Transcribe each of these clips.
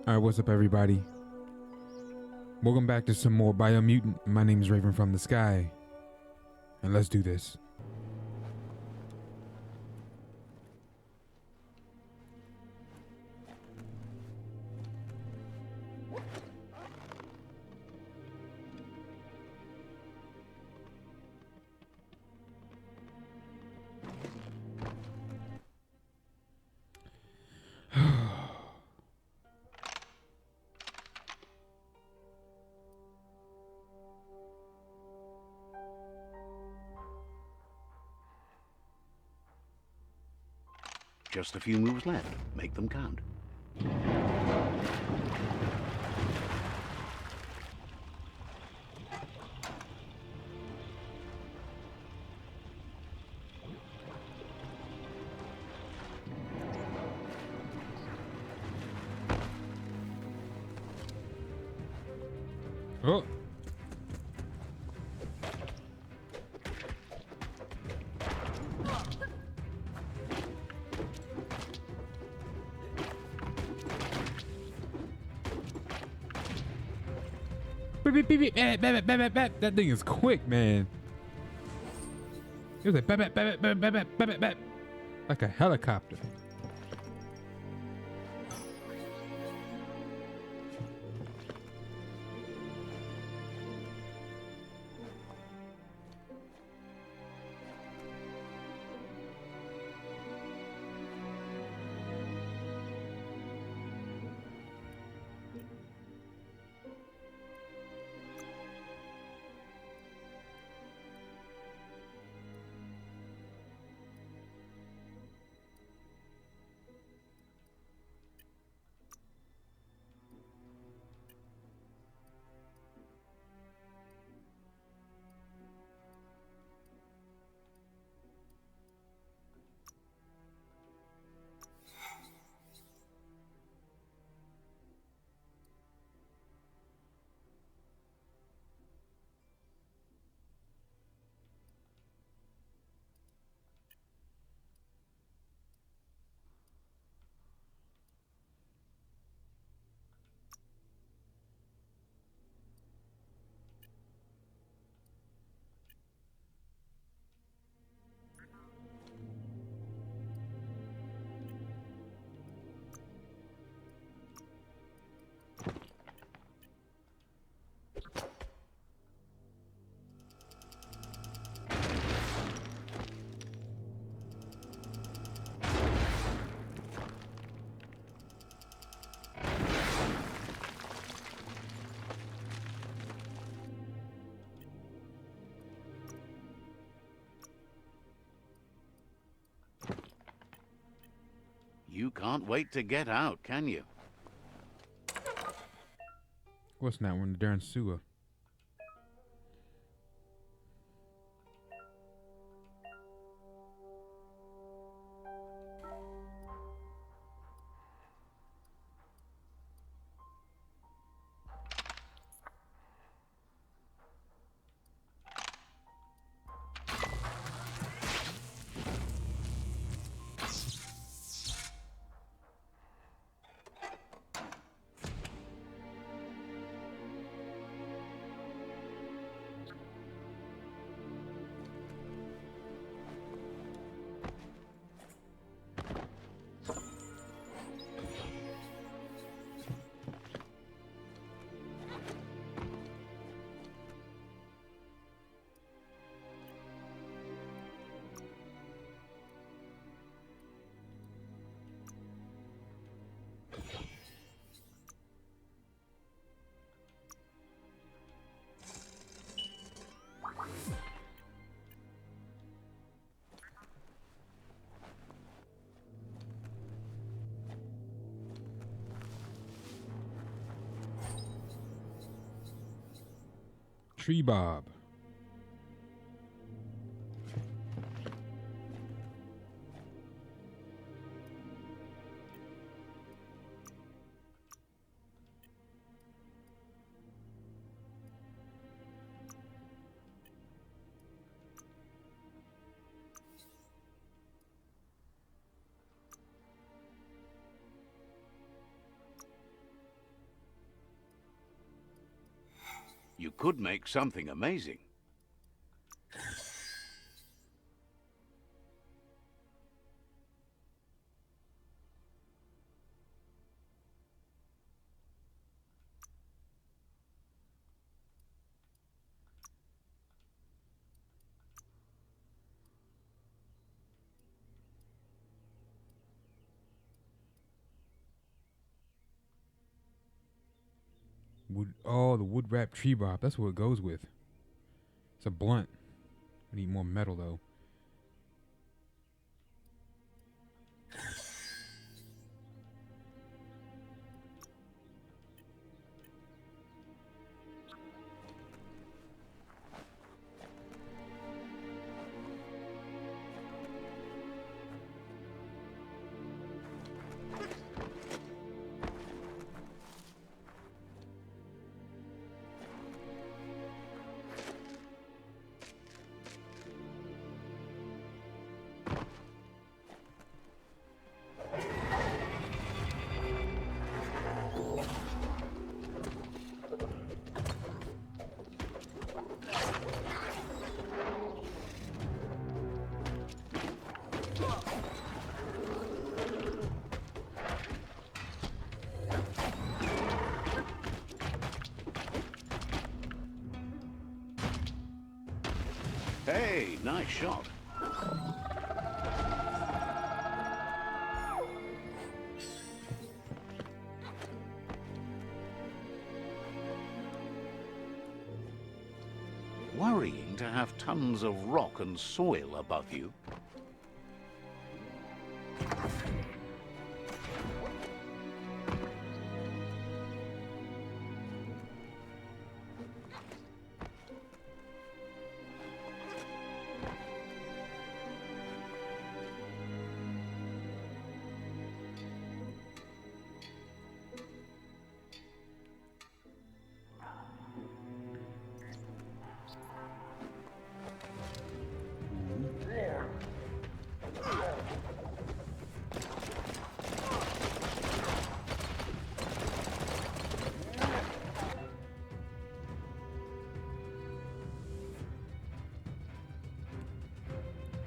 Alright, what's up, everybody? Welcome back to some more Biomutant. My name is Raven from the Sky. And let's do this. Just a few moves left. Make them count. Oh! Beep, beep, beep, beep. That thing is quick, man. It was like bap, bap, bap, bap, bap, bap, bap, bap. Like a helicopter. You can't wait to get out, can you? What's that one? The darn sewer. Tree Bob. You could make something amazing. Wood. Oh, the wood wrapped tree bark. That's what it goes with. It's a blunt. I need more metal though. Hey, nice shot. Worrying to have tons of rock and soil above you.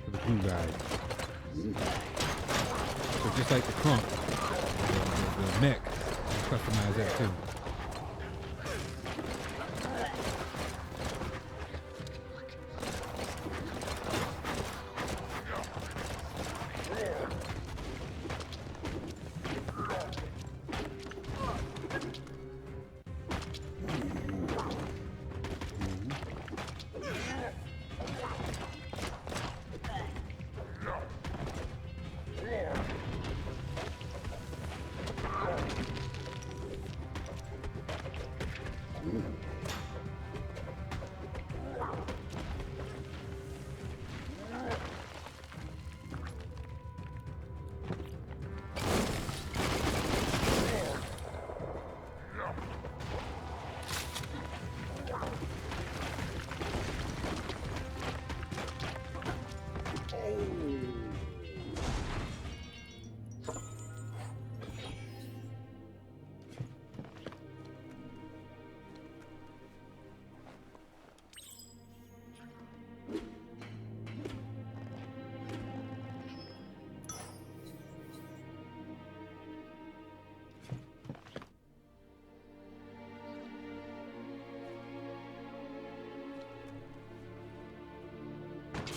For the blue guy. So just like the Skronk, the mech, customize that too.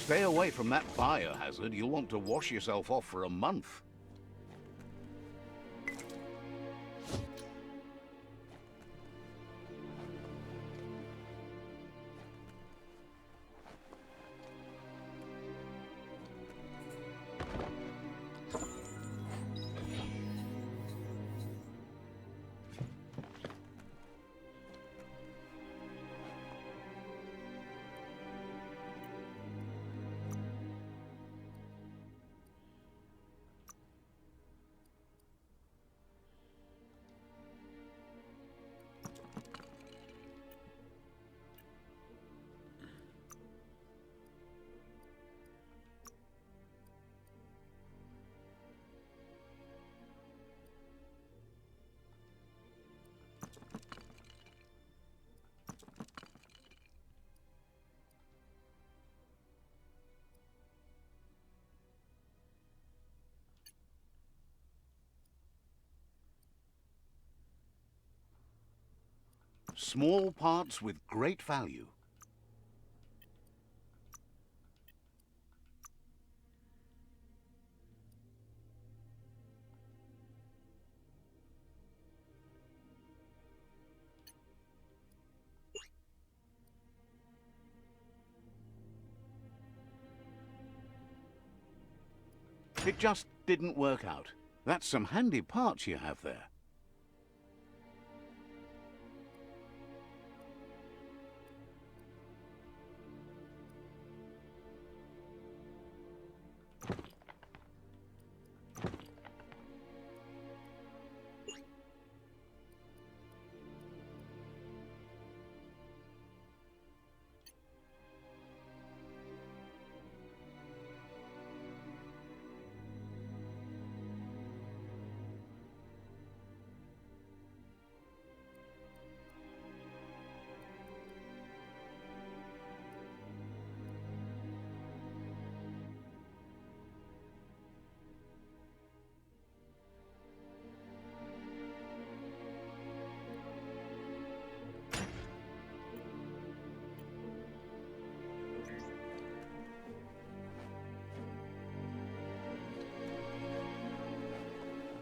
Stay away from that biohazard. You'll want to wash yourself off for a month. Small parts with great value. It just didn't work out. That's some handy parts you have there.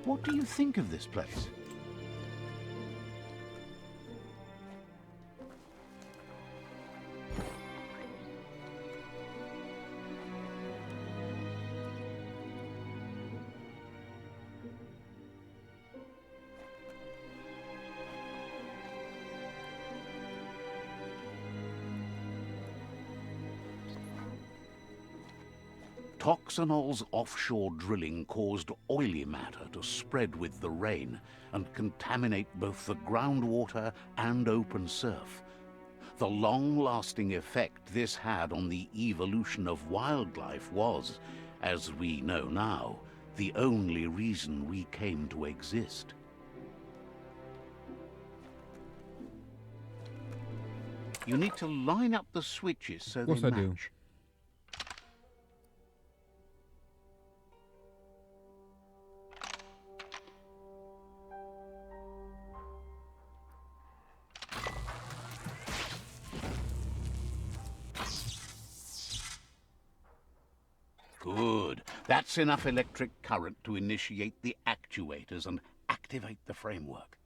What do you think of this place? Toxanol's offshore drilling caused oily matter to spread with the rain and contaminate both the groundwater and open surf. The long-lasting effect this had on the evolution of wildlife was, as we know now, the only reason we came to exist. You need to line up the switches so they match. Do. Good. That's enough electric current to initiate the actuators and activate the framework.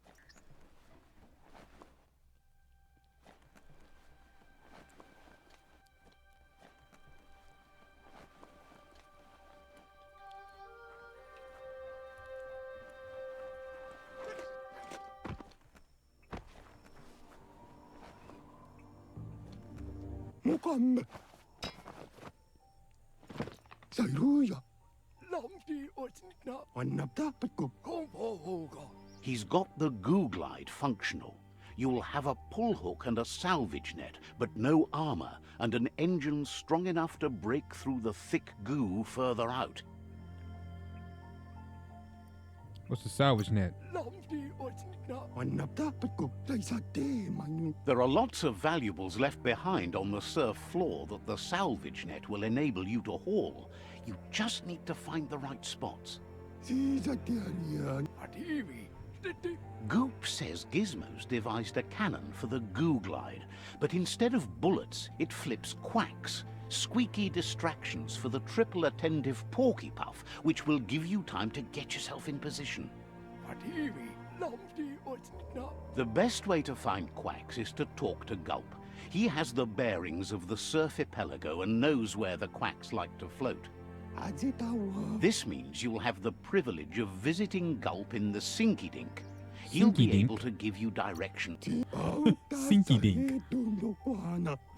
He's got the goo glide functional. You'll have a pull hook and a salvage net, but no armor, and an engine strong enough to break through the thick goo further out. What's the salvage net? There are lots of valuables left behind on the surf floor that the salvage net will enable you to haul. You just need to find the right spots. Goop says Gizmo's devised a cannon for the goo glide, but instead of bullets, it flips quacks. Squeaky distractions for the triple attentive porky puff, which will give you time to get yourself in position. The best way to find quacks is to talk to Gulp. He has the bearings of the surf archipelago and knows where the quacks like to float. This means you'll have the privilege of visiting Gulp in the Sinky Dink. He'll be able to give you direction. Sinky Dink.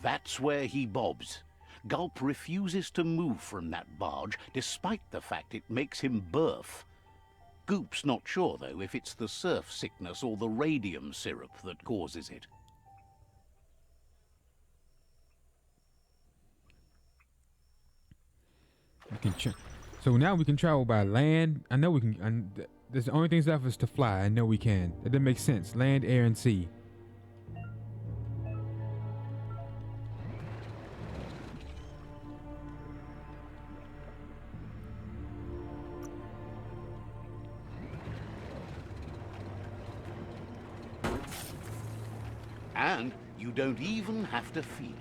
That's where he bobs. Gulp refuses to move from that barge, despite the fact it makes him birth. Goop's not sure, though, if it's the surf sickness or the radium syrup that causes it. So now we can travel by land. I know we can. There's the only things left is to fly. I know we can. That doesn't make sense. Land, air, and sea. And you don't even have to feed it.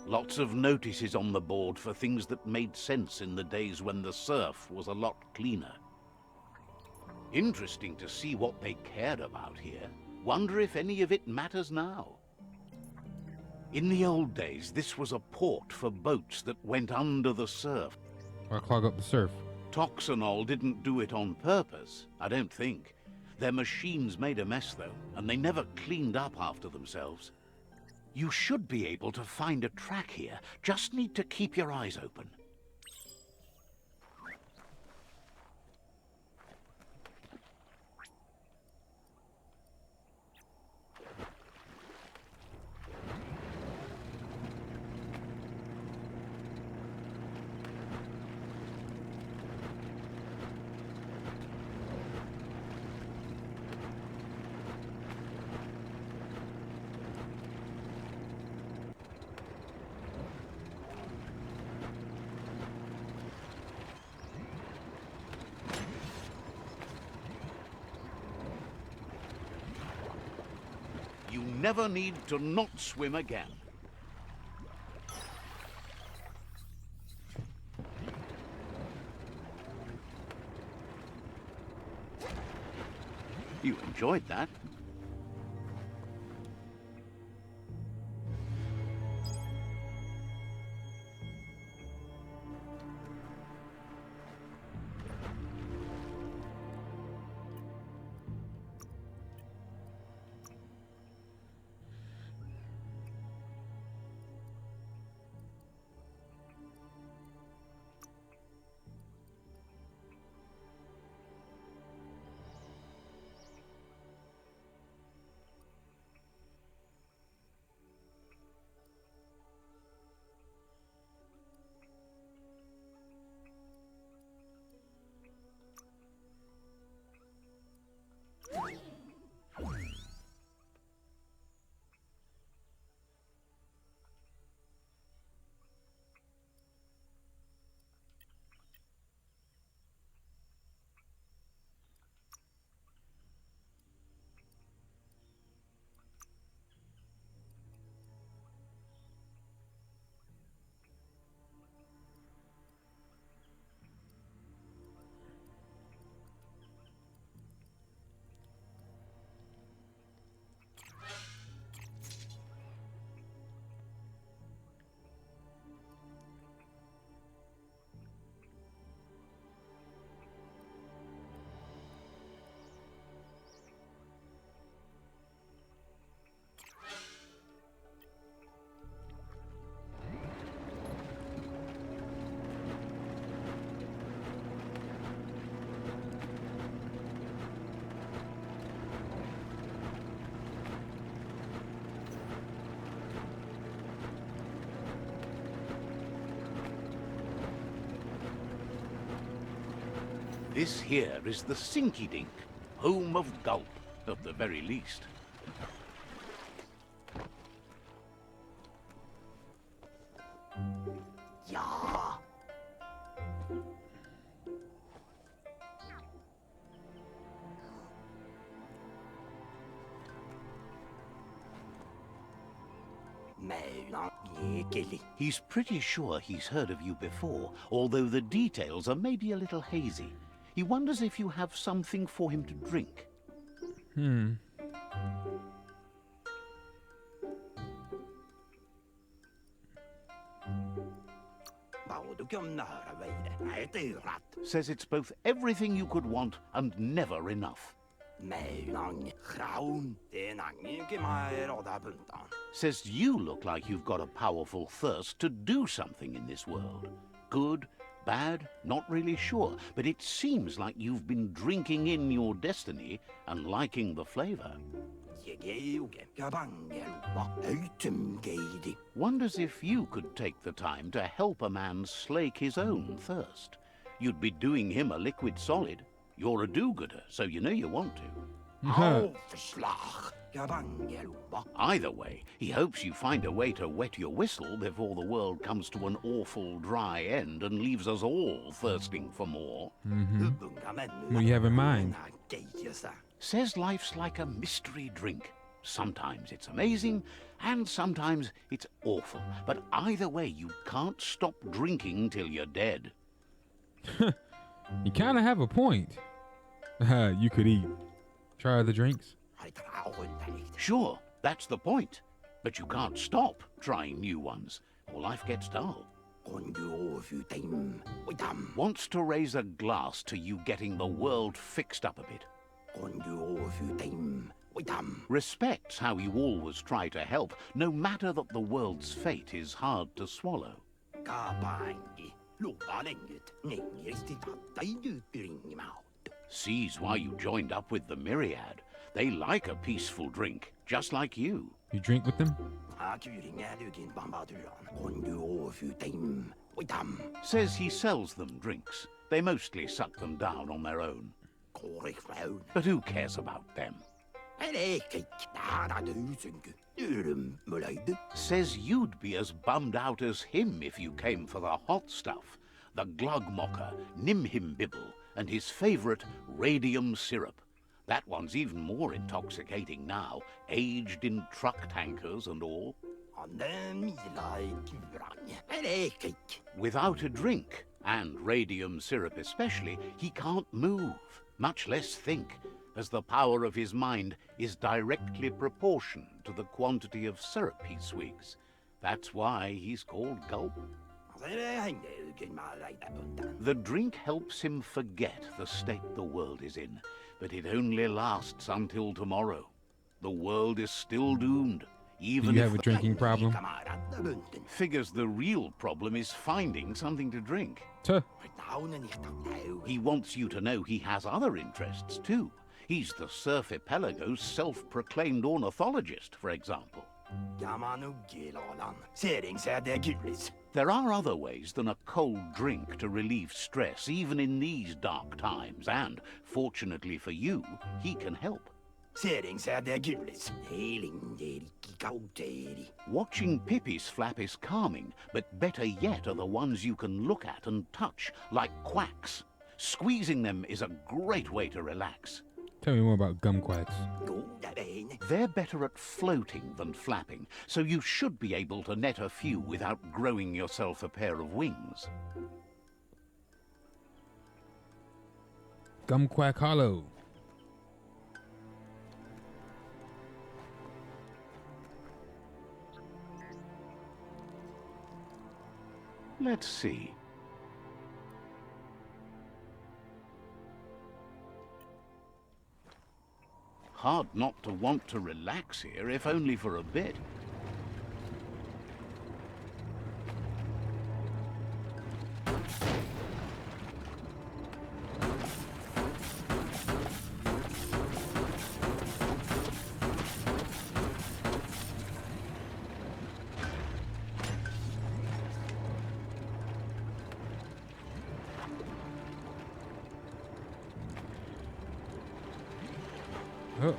Lots of notices on the board for things that made sense in the days when the surf was a lot cleaner. Interesting to see what they cared about here. Wonder if any of it matters now. In the old days, this was a port for boats that went under the surf. Or clog up the surf. Toxanol didn't do it on purpose, I don't think. Their machines made a mess, though, and they never cleaned up after themselves. You should be able to find a track here. Just need to keep your eyes open. You never need to not swim again. You enjoyed that. This here is the Sinky Dink, home of Gulp, at the very least. Ja. He's pretty sure he's heard of you before, although the details are maybe a little hazy. He wonders if you have something for him to drink. Says it's both everything you could want and never enough. Says you look like you've got a powerful thirst to do something in this world. Good, bad, not really sure, but it seems like you've been drinking in your destiny and liking the flavor. Wonders if you could take the time to help a man slake his own thirst. You'd be doing him a liquid solid. You're a do-gooder, so you know you want to. Either way, he hopes you find a way to wet your whistle before the world comes to an awful dry end and leaves us all thirsting for more. What do you have in mind? Says life's like a mystery drink. Sometimes it's amazing, and sometimes it's awful. But either way, you can't stop drinking till you're dead. You kind of have a point. You could eat. Try the drinks. Sure, that's the point. But you can't stop trying new ones, or life gets dull. Wants to raise a glass to you getting the world fixed up a bit. Respects how you always try to help, no matter that the world's fate is hard to swallow. Sees why you joined up with the Myriad. They like a peaceful drink, just like you. You drink with them? Says he sells them drinks. They mostly suck them down on their own. But who cares about them? Says you'd be as bummed out as him if you came for the hot stuff. The Glugmocker, Nimhimbibble, and his favorite radium syrup. That one's even more intoxicating now, aged in truck tankers and all. Without a drink, and radium syrup especially, he can't move, much less think, as the power of his mind is directly proportioned to the quantity of syrup he swigs. That's why he's called Gulp. The drink helps him forget the state the world is in, but it only lasts until tomorrow. The world is still doomed, even if you have a drinking problem? Figures the real problem is finding something to drink. Tuh. He wants you to know he has other interests too. He's the Surf Archipelago's self-proclaimed ornithologist, for example. There are other ways than a cold drink to relieve stress, even in these dark times, and, fortunately for you, he can help. Watching Pippi's flap is calming, but better yet are the ones you can look at and touch, like quacks. Squeezing them is a great way to relax. Tell me more about gumquacks. They're better at floating than flapping, so you should be able to net a few without growing yourself a pair of wings. Gumquack Hollow. Let's see. Hard not to want to relax here, if only for a bit. Oh.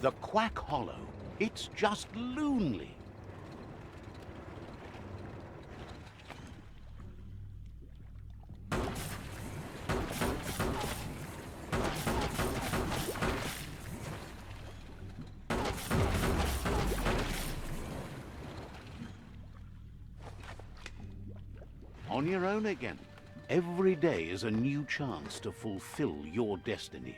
The Quack Hollow. It's just loonly. On your own again. Every day is a new chance to fulfill your destiny.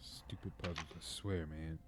Stupid puzzles, I swear, man.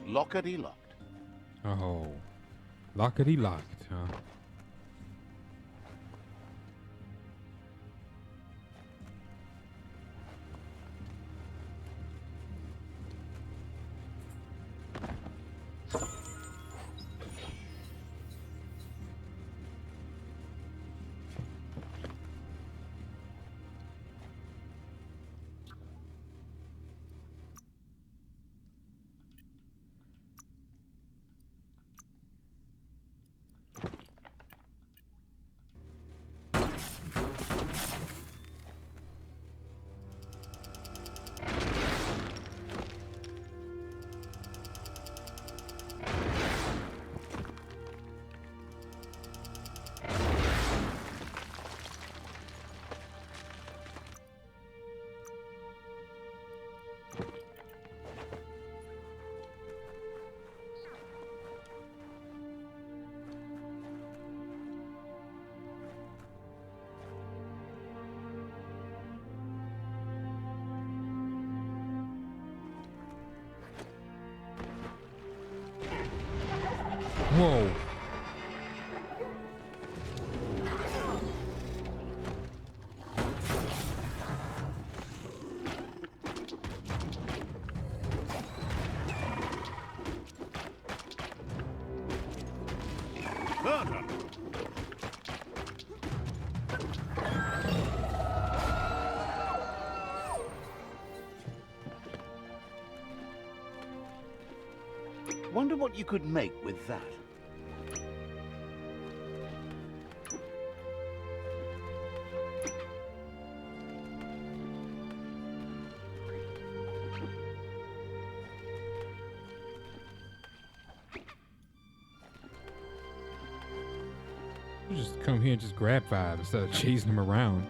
Lockety locked. Oh, lockety locked, huh? Whoa. Murder! Wonder what you could make with that. You just come here and just grab five instead of chasing them around.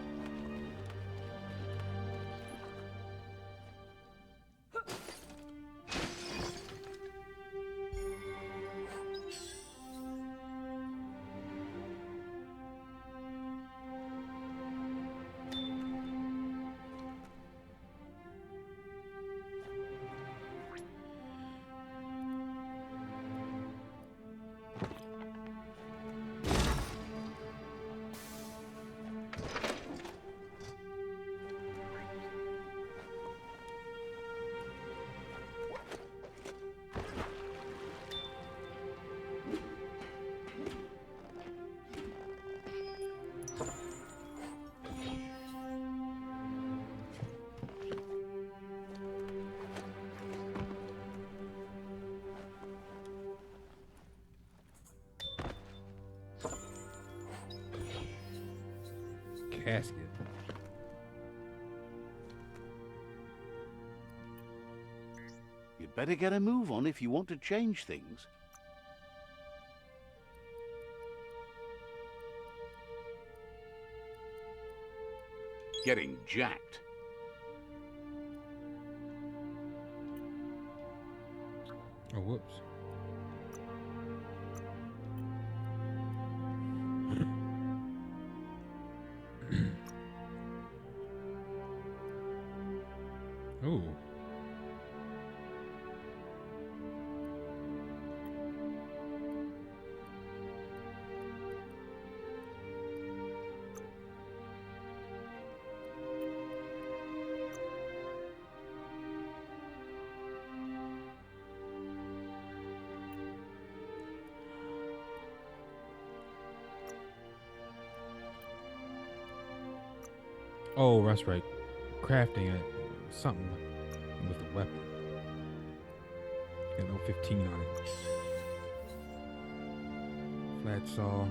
casket. You'd better get a move on if you want to change things. Getting jacked. Oh, whoops. Ooh. Oh, that's right. Crafting it. Something with the weapon. Got no 15 on it. Flat saw.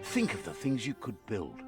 Think of the things you could build.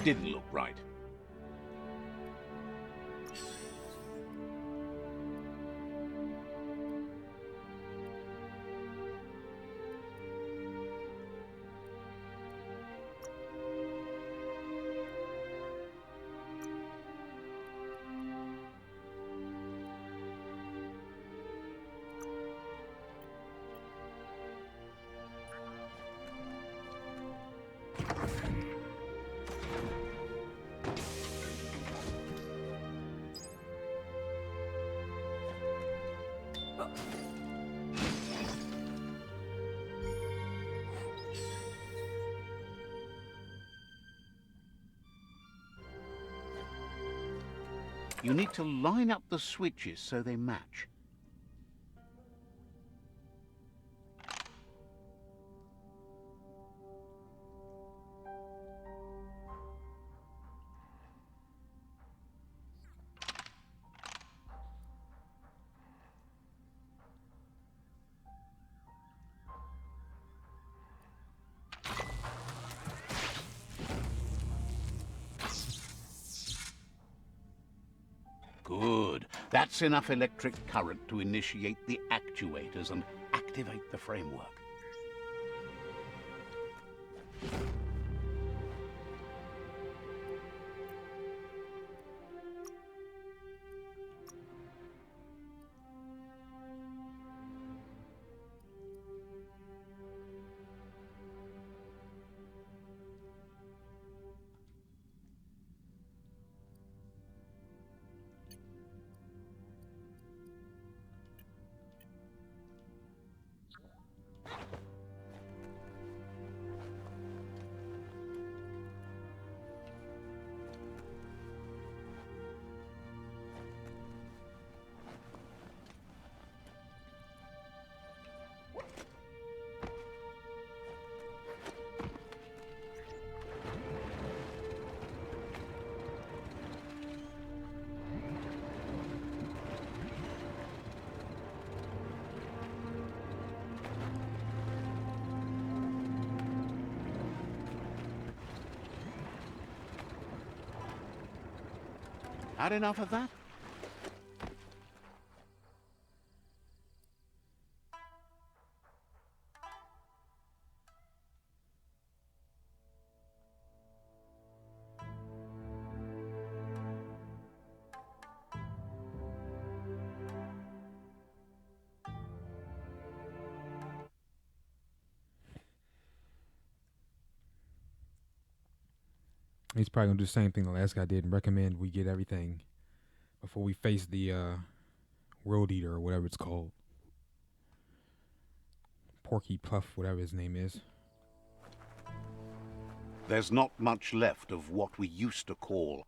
Didn't look right. You need to line up the switches so they match. Good. That's enough electric current to initiate the actuators and activate the framework. Had enough of that? He's probably gonna do the same thing the last guy did and recommend we get everything before we face the World Eater or whatever it's called. Porky Puff, whatever his name is. There's not much left of what we used to call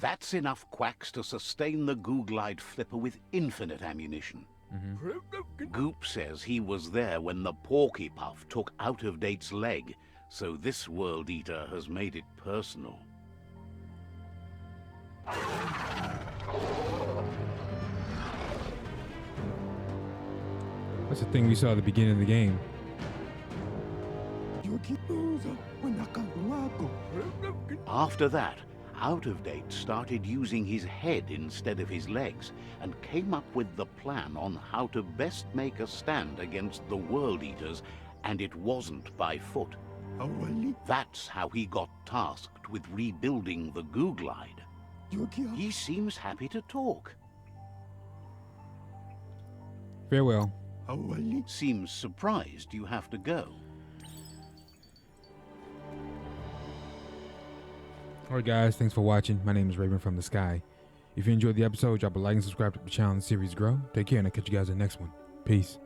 That's enough quacks to sustain the Googlide flipper with infinite ammunition. Goop says he was there when the Porky Puff took Out-of-Date's leg, so this World Eater has made it personal. That's the thing we saw at the beginning of the game. After that, Out-of-Date started using his head instead of his legs and came up with the plan on how to best make a stand against the World Eaters, and it wasn't by foot. That's how he got tasked with rebuilding the Googlide. He seems happy to talk. Farewell. Seems surprised you have to go. Alright guys, thanks for watching. My name is Raven from the Sky. If you enjoyed the episode, drop a like and subscribe to the channel and the series grow. Take care and I'll catch you guys in the next one. Peace.